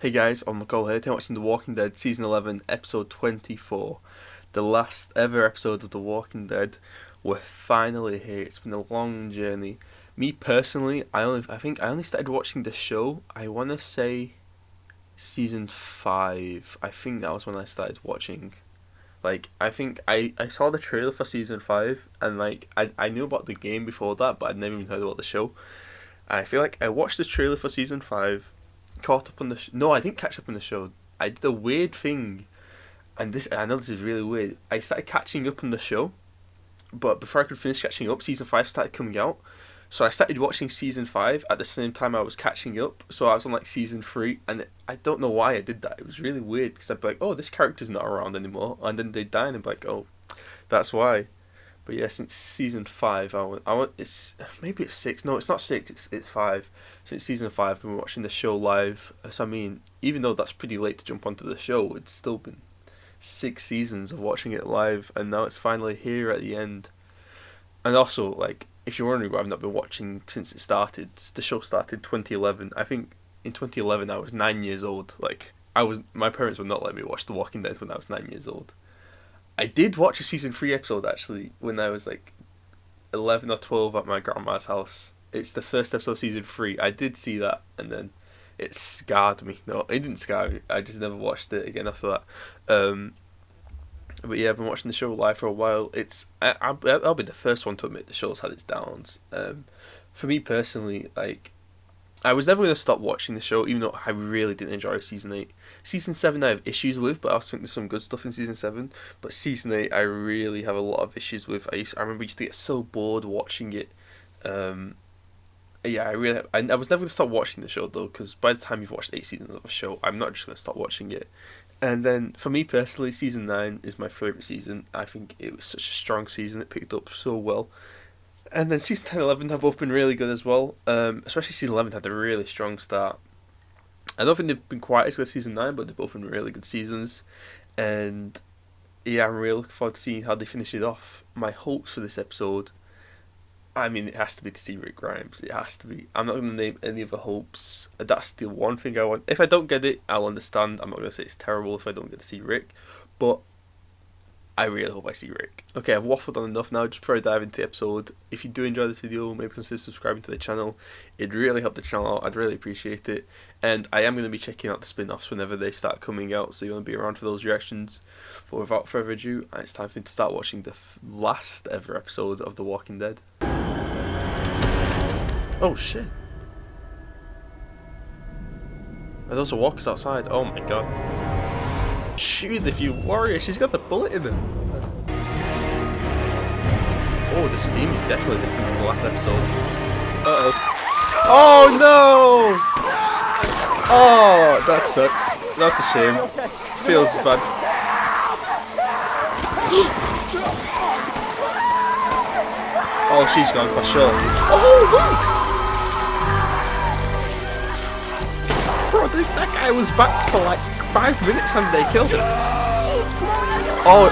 Hey guys, I'm Nicole here. Today I'm watching The Walking Dead Season 11, Episode 24. The last ever episode of The Walking Dead. We're finally here. It's been a long journey. Me personally, I think I only started watching the show, I want to say Season 5. I think that was when I started watching. I think I saw the trailer for Season 5, and I knew about the game before that, but I'd never even heard about the show. And I feel like I watched the trailer for Season 5, caught up on the no, I didn't catch up on the show. I did a weird thing, and I know this is really weird. I started catching up on the show, but before I could finish catching up, Season 5 started coming out. So I started watching Season 5 at the same time I was catching up. So I was on Season 3, and I don't know why I did that. It was really weird, because I'd be like, oh, this character's not around anymore, and then they die, and I'd be like, oh, that's why. But yeah, since Season 5, it's maybe it's 6. No, it's not 6. It's 5. Since Season 5, I've been watching the show live. So I mean, even though that's pretty late to jump onto the show, it's still been 6 seasons of watching it live, and now it's finally here at the end. And also, if you're wondering why I've not been watching since it started, the show started 2011. I think in 2011 I was 9 years old. My parents would not let me watch The Walking Dead when I was 9 years old. I did watch a Season 3 episode actually when I was 11 or 12 at my grandma's house. It's the first episode of Season 3. I did see that, and then it scarred me. No, it didn't scar me. I just never watched it again after that. But yeah, I've been watching the show live for a while. I'll be the first one to admit the show's had its downs. For me personally, I was never going to stop watching the show, even though I really didn't enjoy Season 8. Season 7 I have issues with, but I also think there's some good stuff in Season 7. But Season 8 I really have a lot of issues with. I remember I used to get so bored watching it. Yeah, I was never going to stop watching the show though, because by the time you've watched 8 seasons of a show, I'm not just going to stop watching it. And then, for me personally, Season 9 is my favourite season. I think it was such a strong season, it picked up so well. And then Season 10 and 11 have both been really good as well. Especially Season 11 had a really strong start. I don't think they've been quite as good as Season 9, but they've both been really good seasons. And yeah, I'm really looking forward to seeing how they finish it off. My hopes for this episode, I mean, it has to be to see Rick Grimes. It has to be. I'm not going to name any other hopes. That's the one thing I want. If I don't get it, I'll understand. I'm not going to say it's terrible if I don't get to see Rick. But I really hope I see Rick. Okay, I've waffled on enough now. Just before I dive into the episode, if you do enjoy this video, maybe consider subscribing to the channel. It'd really help the channel out. I'd really appreciate it. And I am going to be checking out the spin-offs whenever they start coming out, so you want to be around for those reactions. But without further ado, it's time for me to start watching the last ever episode of The Walking Dead. Oh shit. Are those walkers outside? Oh my god. Shoot, if you warrior, she's got the bullet in her. Oh, this theme is definitely different from the last episode. Uh-oh. Oh no! Oh, that sucks. That's a shame. Feels bad. Oh, she's gone for sure. Oh, look! Bro, that guy was back for 5 minutes and they killed him. Oh,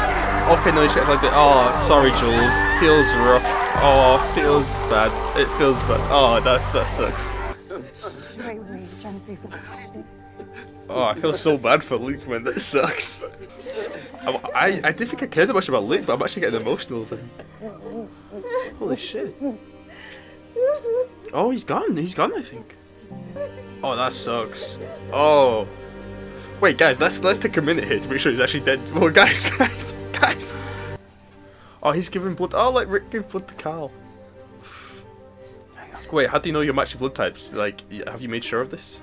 okay, no, you should have like it. Oh, sorry, Jules. Feels rough. Oh, feels bad. It feels bad. Oh, that sucks. Wait, he's trying to say something. What is it? Oh, I feel so bad for Luke, man. That sucks. I didn't think I cared that much about Luke, but I'm actually getting emotional with him. Holy shit. Oh, he's gone. He's gone, I think. Oh, that sucks. Oh. Wait, guys, let's take a minute here to make sure he's actually dead. Oh, guys. Oh, he's giving blood. Oh, like Rick gave blood to Carl. Wait, how do you know your matching blood types? Have you made sure of this?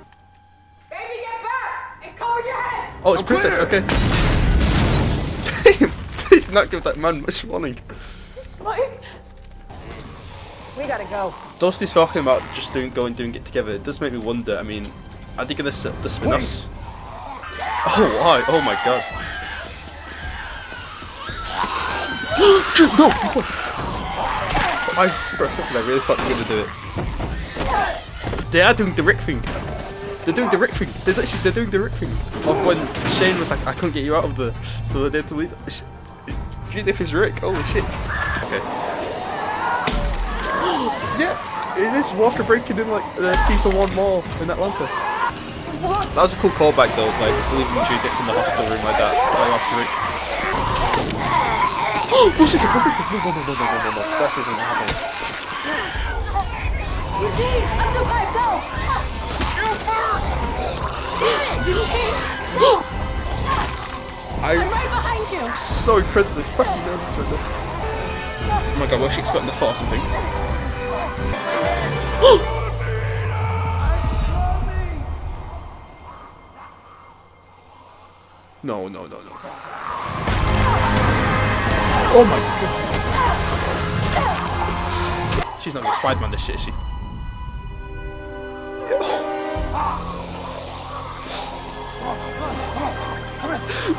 Baby, get back and cover your head! Oh, it's Princess, okay. Damn, did not give that man much warning. Mike? We gotta go. Dusty's talking about just doing it together. It does make me wonder. I mean, are they gonna set the spin-offs? Oh, why? Oh my god. No! For a second, I really thought they were gonna do it. They are doing the Rick thing. They're doing the Rick thing. They're doing the Rick thing. Of when Shane was like, I couldn't get you out of the, so they had to leave. Dude, if it's Rick, holy shit. Okay. Yeah, it is water breaking in season 1 more in Atlanta. That was a cool callback though, like leaving Judith in the hospital room like that, right after it. Oh, Rosie! No. That isn't happening. Eugene, up the pipe, go! You first! Damn it, Eugene! I'm right behind you! So incredibly fucking nervous right now. Oh my god, was she expecting to fall or something? No. Oh my god. She's not gonna Spider-Man this shit, is she?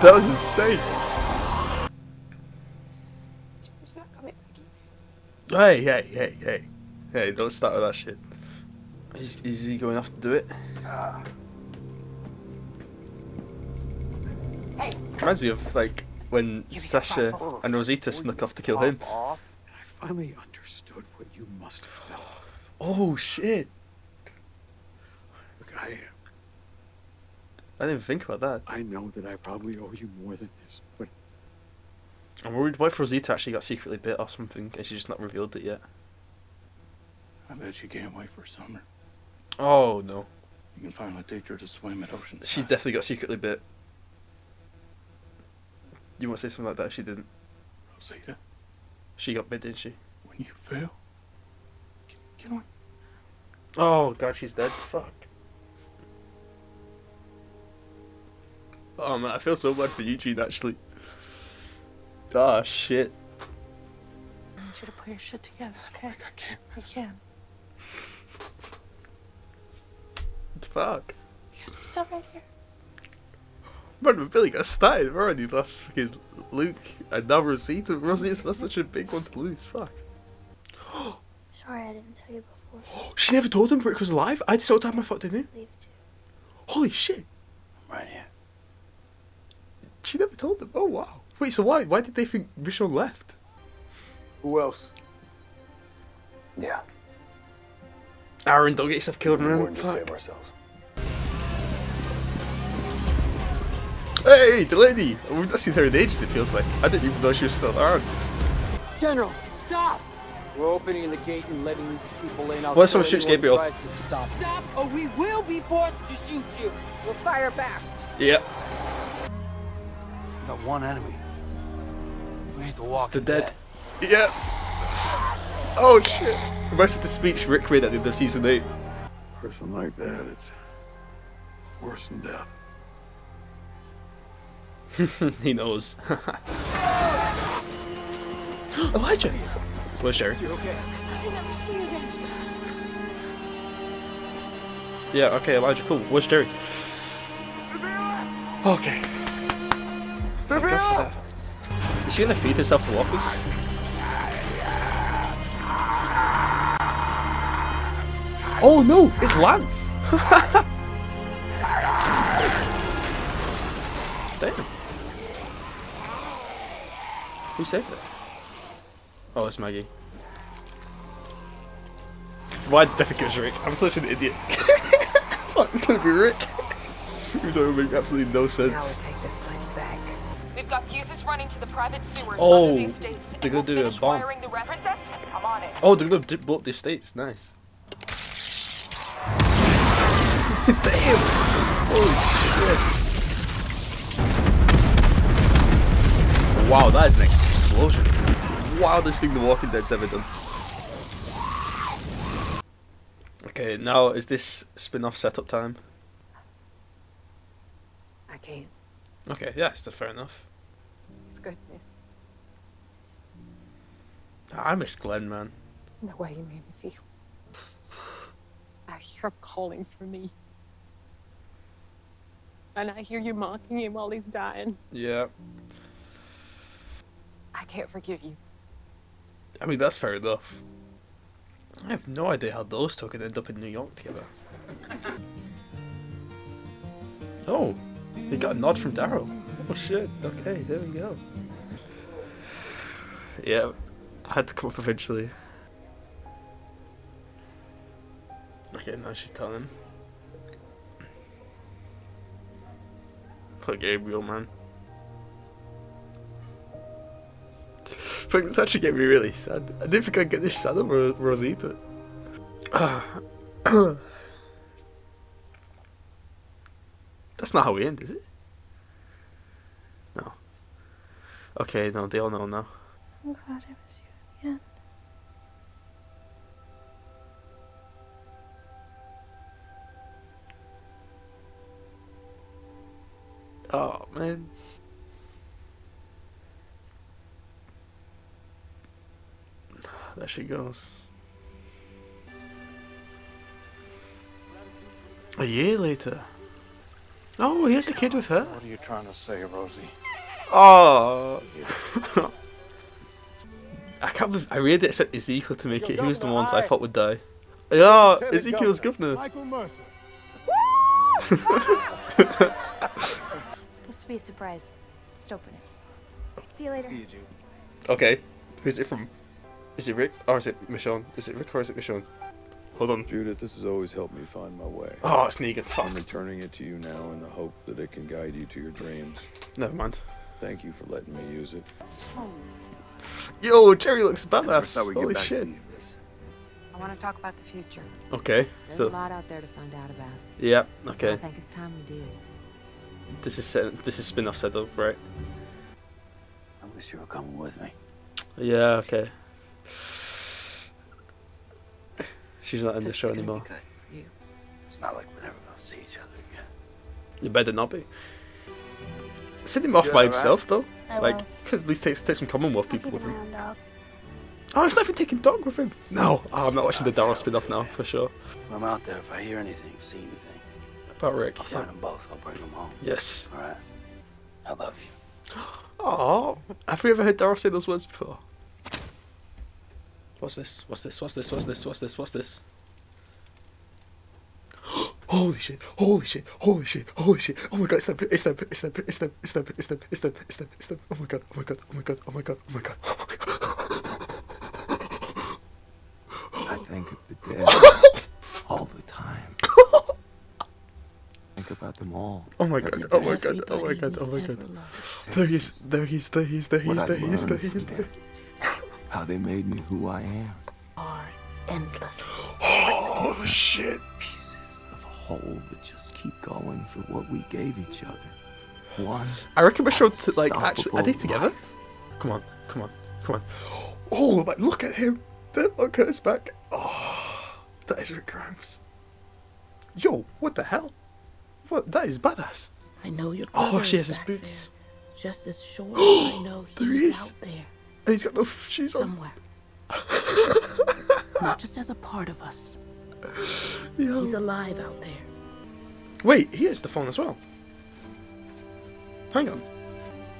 That was insane. Hey, don't start with that shit. Is he going off to do it? Hey. Reminds me of like when Sasha and Rosita snuck off to kill him. I finally understood what you must have felt. Oh shit. Look, I didn't even think about that. I know that I probably owe you more than this, but I'm worried what if Rosita actually got secretly bit or something and she's just not revealed it yet. I bet she can't wait for summer. Oh no. You can finally teach her to swim at Oceanside. She definitely got secretly bit. You want to say something like that? She didn't. Rosita, She got bit, didn't she? when you fail, get on. Oh god, she's dead. Fuck. Oh man, I feel so bad for Eugene actually. Ah shit. I need you to put your shit together, okay? I can't. You can. Fuck. Because I'm still right here. Man, we really got started. We're already lost fucking Luke and now Rosita. That's such a big one to lose. Fuck. Sorry I didn't tell you before. She never told him Rick was alive? I just told him I thought they knew. Leave too. Holy shit. Right here. She never told them. Oh wow. Wait, so why did they think Michonne left? who else? Yeah. Aaron, don't get yourself killed, man. Important to Fuck. save ourselves. Hey, the lady! We've not seen her in ages, it feels like. I didn't even know she was still around. General, stop! We're opening the gate and letting these people in. I'll Well, kill someone shoots anyone who Gabriel. tries to stop. Stop, or we will be forced to shoot you. We'll fire back. Yeah. Got one enemy. We need to It's walk the dead. Yeah. Oh shit. Reminds me of the speech Rick made at the end of season 8. A person like that, it's worse than death. He knows. Elijah! Where's Sherry? You're okay. I can never see you again. Yeah, okay, Elijah, cool. Where's Jerry? Okay. Thank God for that. Is she gonna feed herself to walkers? Oh no, it's Lance! Damn. Who saved it? Oh, it's Maggie. Why did I think it was Rick? I'm such an idiot. Fuck, it's gonna be Rick. It don't make absolutely no Now we sense. take this place back. We've got fuses running to the private sewers Oh, under the estates. they're gonna do a finish bomb. wiring the princess. Come on in. Oh, they're gonna blow up the estates. Nice. Damn! Holy shit! Wow, that is an explosion. Wildest thing The Walking Dead's ever done. Okay, now is this spin-off setup time? I can't. Okay, yeah, that's fair enough. It's goodness. I miss Glenn, man. The way you made me feel. I hear him calling for me. And I hear you mocking him while he's dying. Yeah. I can't forgive you. I mean, that's fair enough. I have no idea how those two can end up in New York together. Oh, he got a nod from Daryl. Oh shit, okay, there we go. Yeah, I had to come up eventually. Okay, now she's telling him. Poor Gabriel, man. Fuck, this actually get me really sad. I didn't think I'd get this sad over Rosita. That's not how we end, is it? No. Okay, no, they all know now. I'm glad it was you at the end. Oh, man. There she goes. A year later. Oh, here's the kid with her. What are you trying to say, Rosie? Oh. I can't believe I really didn't expect Ezekiel to make it. He was the ones I thought would die. Yeah, Ezekiel's governor. Michael Mercer. It's supposed to be a surprise. Just open it. See you later. See you, Jude. Okay, who's it from? Is it Rick or is it Michonne? Is it Rick or is it Michonne? Hold on. Judith, this has always helped me find my way. Oh, it's Negan. Fuck. I'm returning it to you now in the hope that it can guide you to your dreams. Never mind. Thank you for letting me use it. Yo, Jerry looks badass. Thought we'd get Holy back to shit. any of this. I want to talk about the future. Okay, There's so a lot out there to find out about. yeah, I okay. think it's time we did. This is spin-off setup, right? I wish you were coming with me. Yeah, okay. She's not in the This show is gonna anymore. be good for you. It's not like we're never gonna see each other again. You better not be. Send him off You by alright? himself though. I Like, will. could at least take some Commonwealth I'll people keep with an eye him. on Dog. Oh, he's not even taking Dog with him. No, oh, I'm not watching the Daryl spin-off now for sure. When I'm out there, if I hear anything, see anything, About Rick. I'll find them both. I'll bring them home. Yes. All right. I love you. Oh, have we ever heard Daryl say those words before? What's this? What's this? What's this? What's this? What's this? What's this? Holy shit! Holy shit! Holy shit! Holy shit! Oh my god! It's them! It's them! It's them! It's them! It's them! It's them! It's them! It's them! It's them! Oh my god! Oh my god! Oh my god! Oh my god! Oh my god! I think of the dead all the time. Think about them all. Oh my god! Oh my god! Oh my god! Oh my god! There he is! There he is! There he is! There he What is! I There he is! There learned he from is! them. How they made me who I am. Are endless. Oh shit! Pieces of a whole that just keep going for what we gave each other. One. I reckon we're sure to like actually. Are they unstoppable together? life. Come on! Come on! Come on! Oh, but look at him! Look at his back! Oh, that is Rick Grimes. Yo, what the hell? What? That is badass. I know your Oh, brother she is has his back boots. there, just as sure as I know There he he's is. out there And he's got no shoes on. somewhere. Not just as a part of us. Yo. He's alive out there. Wait, he has the phone as well. Hang on.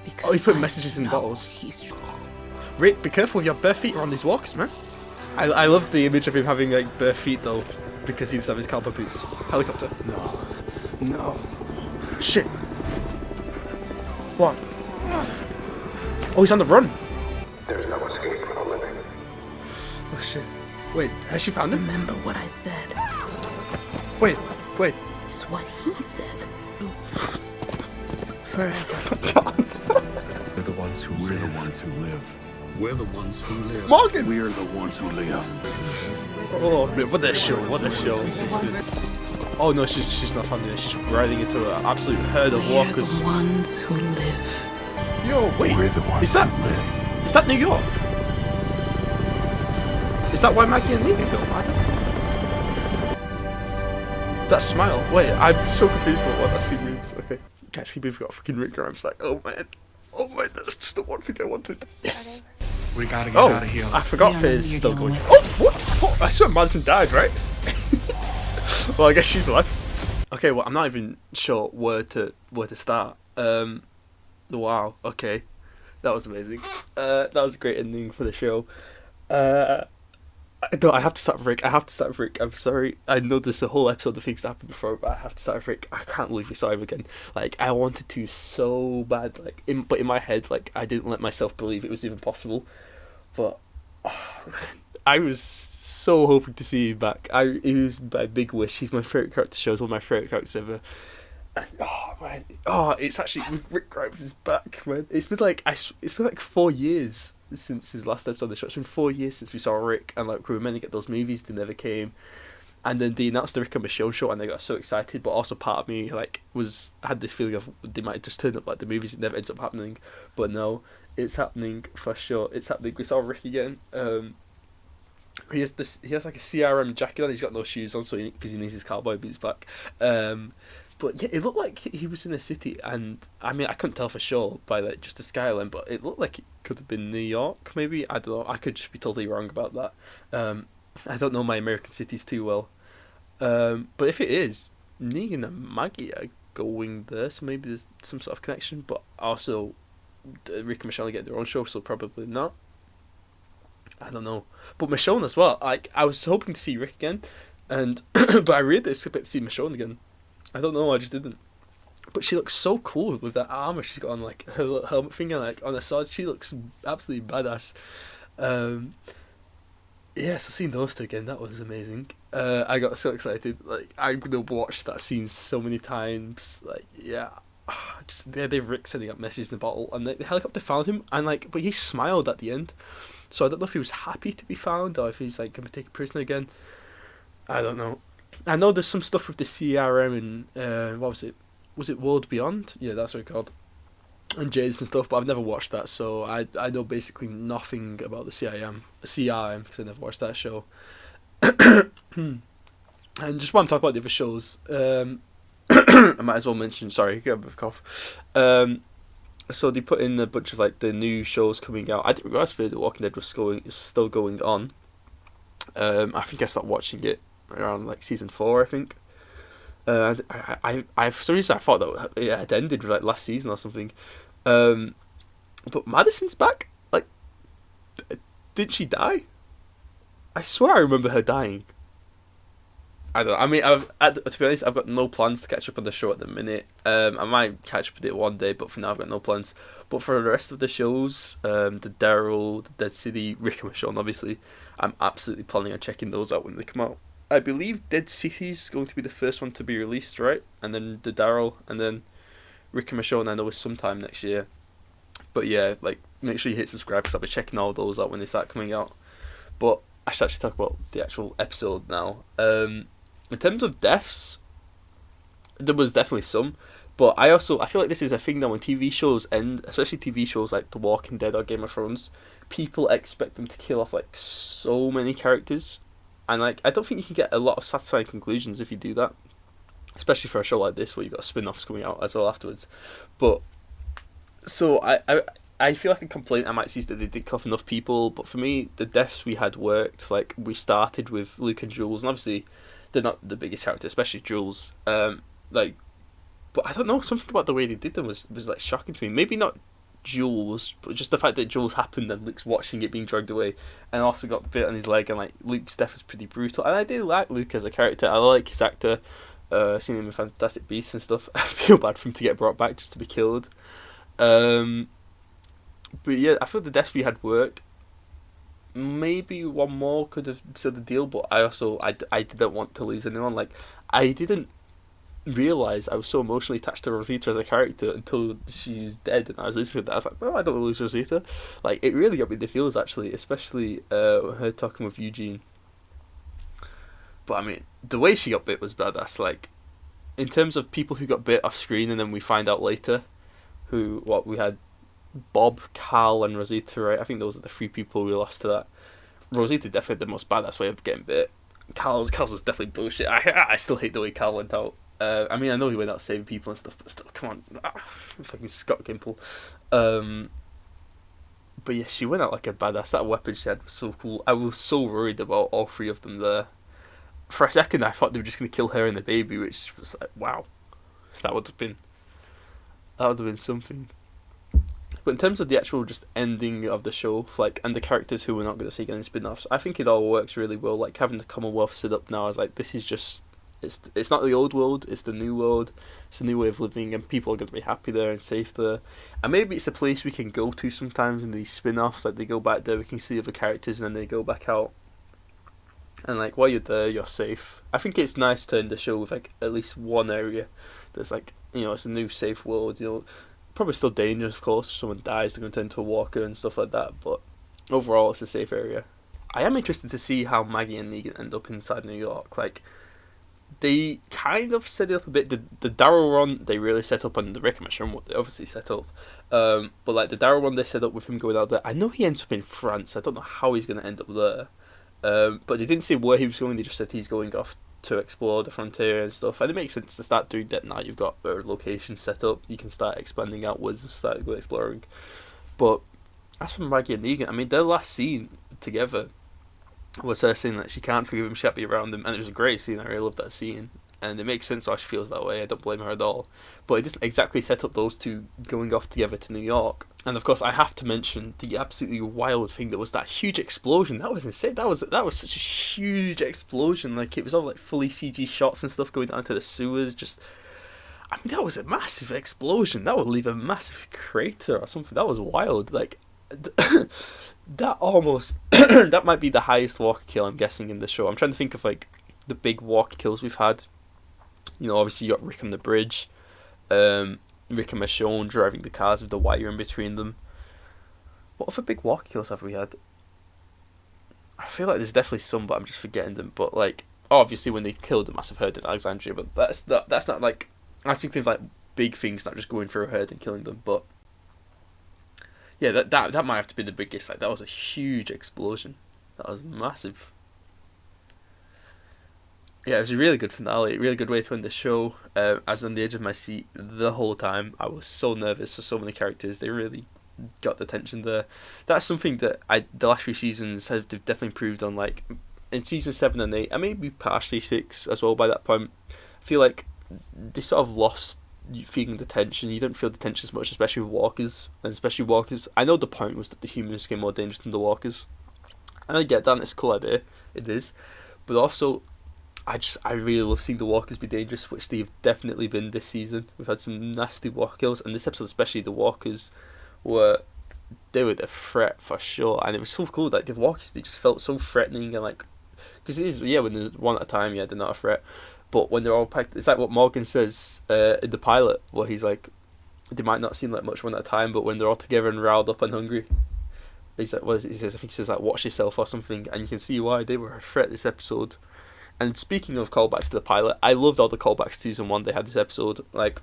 Because Oh, he's putting I messages in know bottles. He's true. Rick, be careful with your bare feet around these walkers, man. I love the image of him having like bare feet though, because he doesn't have his cowboy boots. Helicopter. No. No. Shit. What? Oh, he's on the run. There's no escape for the living. Oh shit. Wait, has she found him? Remember what I said. Wait. It's what he said. Forever. We're the ones who live. We're the ones who live. We're the ones who live. Morgan! We're the ones who live. Oh, man, what a show, what a show. Oh no, she's not finding it. She's riding into an absolute herd of We're walkers. the ones who live. Yo, wait, We're the ones is that who live. is that New York? Is that why Maggie and Negan go? I don't. That smile. Wait, I'm so confused on what that scene means. Okay, guys, we've got fucking Rick Grimes. Like, oh man, that's just the one thing I wanted. Yes. We gotta get Oh, out of here. I forgot Yeah, Faye's you're still going going. with- Oh, what? I swear Madison died, right? Well, I guess she's alive. Okay, well, I'm not even sure where to start. Wow. Okay, that was amazing. That was a great ending for the show. No, I have to start with Rick. I'm sorry. I know there's a whole episode of things that happened before, but I have to start with Rick. I can't believe we saw him again. Like, I wanted to so bad. Like, but in my head, like, I didn't let myself believe it was even possible. But, oh man, I was so hoping to see him back. It was my big wish. He's my favorite character. Shows one of my favorite characters ever. And, oh man, oh, it's actually with Rick Grimes is back, man. It's been like it's been like 4 years since his last episode of the show. It's been 4 years since we saw Rick, and like we were meant to get those movies, they never came. And then they announced the Rick and Michonne show, and I got so excited. But also, part of me like had this feeling of they might just turn up like the movies. It never ends up happening. But no, it's happening for sure. It's happening. We saw Rick again. He has like a CRM jacket on. He's got no shoes on, so because he needs his cowboy boots back. But yeah, it looked like he was in a city, and I mean I couldn't tell for sure by like just the skyline, but it looked like it could have been New York. Maybe, I don't know. I could just be totally wrong about that. I don't know my American cities too well. But if it is, Negan and Maggie are going there, so maybe there's some sort of connection. But also, Rick and Michonne get their own show, so probably not. I don't know. But Michonne as well. Like, I was hoping to see Rick again, and but I really did expect to see Michonne again. I don't know, I just didn't. But she looks so cool with that armor she's got on, like her little helmet finger, like on her sword. She looks absolutely badass. Yeah, so seeing those two again, that was amazing. I got so excited. Like, I'm gonna watch that scene so many times. Like, yeah, just the idea of Rick sending up messages in the bottle, and the helicopter found him, and like, but he smiled at the end. So I don't know if he was happy to be found or if he's like gonna take a prisoner again. I don't know. I know there's some stuff with the CRM and what was it? Was it World Beyond? Yeah, that's what it's called. And Jadis and stuff, but I've never watched that, so I know basically nothing about the CRM because I never watched that show. And just while I'm talking about the other shows, I might as well mention. Sorry, I got a bit of a cough. So they put in a bunch of like the new shows coming out. I didn't realize Fear the Walking Dead was still going on. I think I stopped watching it around like season 4, I think. I for some reason I thought that it had ended like last season or something. But Madison's back. Like, didn't she die? I swear I remember her dying. I don't know. I mean, to be honest, I've got no plans to catch up on the show at the minute. I might catch up with it one day, but for now I've got no plans. But for the rest of the shows, the Daryl, the Dead City, Rick and Michonne, obviously, I'm absolutely planning on checking those out when they come out. I believe Dead City's going to be the first one to be released, right? And then the Daryl, and then Rick and Michonne, I know is sometime next year. But yeah, like, make sure you hit subscribe because I'll be checking all those out when they start coming out. But I should actually talk about the actual episode now. In terms of deaths, there was definitely some. But I feel like this is a thing that when TV shows end, especially TV shows like The Walking Dead or Game of Thrones, people expect them to kill off like so many characters. And like, I don't think you can get a lot of satisfying conclusions if you do that, especially for a show like this where you've got spin-offs coming out as well afterwards. But so I feel like a complaint I might see is that they did kill off enough people. But for me, the deaths we had worked. Like, we started with Luke and Jules, and obviously they're not the biggest character, especially Jules. But I don't know, something about the way they did them was like shocking to me. Maybe not Jules, but just the fact that Jules happened and Luke's watching it being dragged away, and also got bit on his leg, and like Luke's death was pretty brutal. And I did like Luke as a character. I like his actor. Seeing him in Fantastic Beasts and stuff. I feel bad for him to get brought back just to be killed. But yeah, I feel the deaths we had worked. Maybe one more could have sealed the deal, but I didn't want to lose anyone. Like, I didn't realise I was so emotionally attached to Rosita as a character until she was dead, and I was listening to that. I was like, no, I don't want to lose Rosita. Like, it really got me the feels, actually, especially her talking with Eugene. But I mean, the way she got bit was badass. Like, in terms of people who got bit off screen, and then we find out later we had Bob, Carl, and Rosita, right? I think those are the 3 people we lost to that. Rosita definitely had the most badass way of getting bit. Carl's was definitely bullshit. I still hate the way Carl went out. I mean, I know he went out saving people and stuff, but still, come on. Fucking Scott Gimple. But yeah, she went out like a badass. That weapon she had was so cool. I was so worried about all 3 of them there. For a second, I thought they were just going to kill her and the baby, which was like, wow. That would have been something. But in terms of the actual just ending of the show, like, and the characters who we're not going to see again in spin-offs, I think it all works really well. Like, having the Commonwealth sit up now, I was like, this is just, it's not the old world, it's the new world, it's a new way of living, and people are going to be happy there and safe there. And maybe it's a place we can go to sometimes in these spin-offs, like, they go back there, we can see other characters, and then they go back out. And like, while you're there, you're safe. I think it's nice to end the show with like at least one area that's like it's a new safe world. Probably still dangerous, of course. If someone dies, they're going to turn into a walker and stuff like that. But overall, it's a safe area. I am interested to see how Maggie and Negan end up inside New York. Like, they kind of set it up a bit. The Daryl run they really set up, and the Rick and Michonne what they obviously set up. But like the Daryl one they set up with him going out there. I know he ends up in France. I don't know how he's going to end up there. But they didn't say where he was going. They just said he's going off to explore the frontier and stuff. And it makes sense to start doing that now. You've got a location set up. You can start expanding outwards and start going exploring. But as for Maggie and Negan, I mean, their last scene together was her saying that she can't forgive him, she can't be around him, and it was a great scene. I really love that scene, and it makes sense why she feels that way. I don't blame her at all. But it doesn't exactly set up those two going off together to New York. And of course, I have to mention the absolutely wild thing that was that huge explosion. That was insane. That was such a huge explosion. Like, it was all like fully CG shots and stuff going down to the sewers. Just, I mean, that was a massive explosion. That would leave a massive crater or something. That was wild. Like, that almost that might be the highest walker kill, I'm guessing, in the show. I'm trying to think of like the big walker kills we've had. Obviously you got Rick on the bridge, Rick and Michonne driving the cars with the wire in between them. What other big walker kills have we had? I feel like there's definitely some, but I'm just forgetting them. But like, obviously when they killed the massive herd in Alexandria, but that's not like, I think of like big things, not just going through a herd and killing them. But yeah, that might have to be the biggest. Like, that was a huge explosion. That was massive. Yeah, it was a really good finale. Really good way to end the show. I was on the edge of my seat the whole time. I was so nervous for so many characters. They really got the tension there. That's something that the last few seasons have definitely improved on. Like in season 7 and 8, and maybe partially 6 as well. By that point, I feel like they sort of lost feeling the tension. You don't feel the tension as much, especially with walkers, and especially walkers. I know the point was that the humans became more dangerous than the walkers, and I get that. And it's a cool idea. It is, but also, I really love seeing the walkers be dangerous, which they've definitely been this season. We've had some nasty walker kills, and this episode especially, the walkers were the threat for sure, and it was so cool. Like the walkers, they just felt so threatening, and like, because it is, yeah, when there's one at a time, yeah, they're not a threat. But when they're all packed, it's like what Morgan says in the pilot, where he's like, they might not seem like much one at a time, but when they're all together and riled up and hungry, he's like, what is it? He says, I think he says like, watch yourself or something, and you can see why they were a threat this episode. And speaking of callbacks to the pilot, I loved all the callbacks to season 1 they had this episode. Like,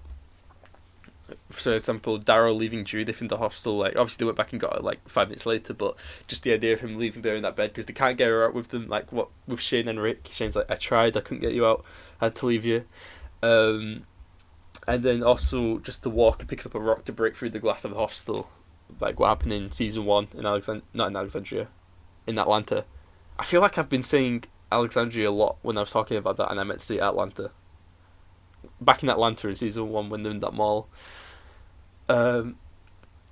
for example, Daryl leaving Judith in the hospital. Like, obviously they went back and got her like 5 minutes later, but just the idea of him leaving there in that bed because they can't get her out with them. Like what with Shane and Rick. Shane's like, I tried, I couldn't get you out, I had to leave you. And then also just the walker picks up a rock to break through the glass of the hospital, like what happened in season 1 in not in Alexandria, in Atlanta. I feel like I've been saying Alexandria a lot when I was talking about that, and I meant to say Atlanta. Back in Atlanta in season 1 when they're in that mall. Yeah,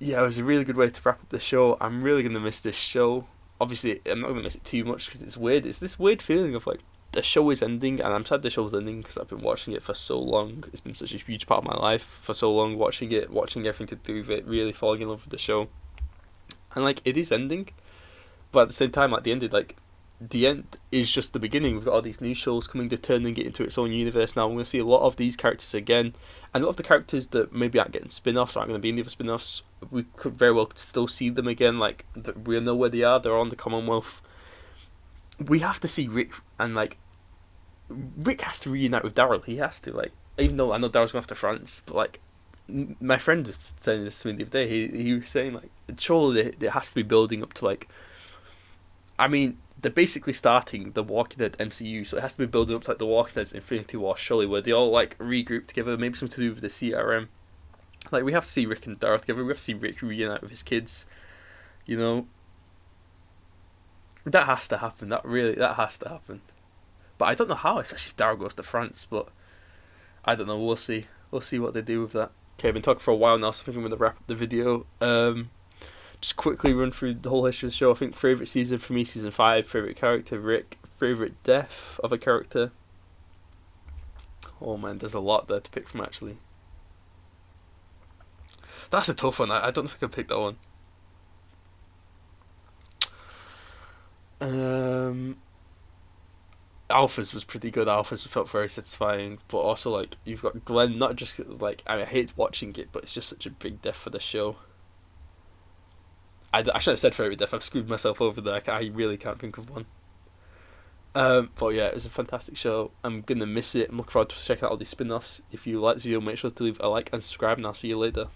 it was a really good way to wrap up the show. I'm really going to miss this show. Obviously, I'm not going to miss it too much because it's weird. It's this weird feeling of like, the show is ending, and I'm sad the show's ending because I've been watching it for so long. It's been such a huge part of my life for so long, watching everything to do with it, really falling in love with the show. And like, it is ending, but at the same time, like, the end is just the beginning. We've got all these new shows coming, they're turning it into its own universe now. We're going to see a lot of these characters again, and a lot of the characters that maybe aren't getting spin-offs, aren't going to be in the other spin-offs, we could very well still see them again. Like, we know where they are, they're on the Commonwealth. We have to see Rick, and like, Rick has to reunite with Daryl. He has to, like, even though I know Daryl's going off to France, but like, my friend was saying this to me the other day, he was saying like, surely it has to be building up to like, I mean, they're basically starting the Walking Dead MCU, so it has to be building up to like the Walking Dead's Infinity War, surely, where they all like regroup together, maybe something to do with the CRM. Like, we have to see Rick and Daryl together, we have to see Rick reunite with his kids, you know. That has to happen, that has to happen. But I don't know how, especially if Daryl goes to France, but I don't know, we'll see. We'll see what they do with that. Okay, I've been talking for a while now, so I think I'm going to wrap up the video. Just quickly run through the whole history of the show. I think favourite season for me, season 5. Favourite character, Rick. Favourite death of a character. Oh man, there's a lot there to pick from, actually. That's a tough one. I don't think I could pick that one. Alpha's was pretty good. Alpha's felt very satisfying, but also like you've got Glenn. Not just like I hate watching it, but it's just such a big death for the show. I should have said favorite death. I've screwed myself over there. I really can't think of one. But yeah, it was a fantastic show. I'm gonna miss it. I'm looking forward to checking out all these spin-offs. If you like the video, make sure to leave a like and subscribe, and I'll see you later.